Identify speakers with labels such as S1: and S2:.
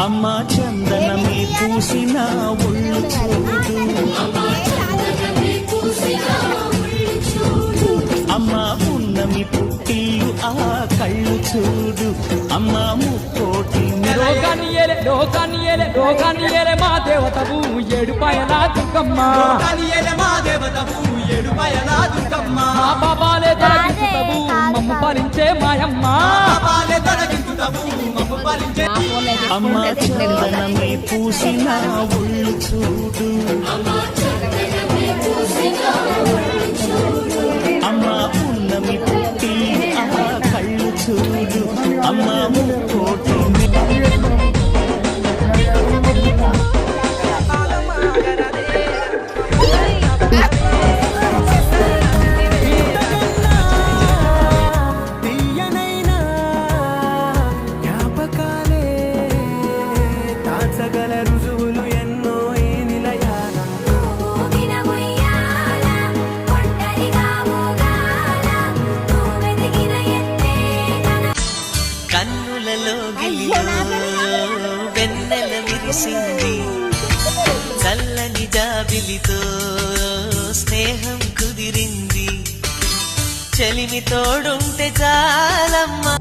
S1: అమ్మా చందనమే పూసిన ఒళ్ళు చూడు, అమ్మా పున్నమి పుట్టిల్లు ఆ కళ్ళు చూడు, అమ్మా ముక్కోటి
S2: లోకానియేలే మా దేవతవు ఏడుపాయల దుర్గమ్మ,
S3: మా దేవతవు ఏడుపాయల దుర్గమ్మ,
S2: మా పాపాలే తొలగించుతవు మమ్ము పాలించే మాయమ్మ,
S1: అమ్మా చందనమే పూసిన ఒళ్ళు చూడు, అమ్మా పున్నమి పుట్టిల్లు ఆ కళ్ళు చూడు, అమ్మా ముక్కోటి
S3: సగల రుజువులు ఎన్నో ఈ నిలయాల
S4: కన్నులలో గిలిలో వెన్నెల విరిసింది, చల్లని జాబిలితో స్నేహం కుదిరింది, చెలిమి తోడుంటే చాలమ్మా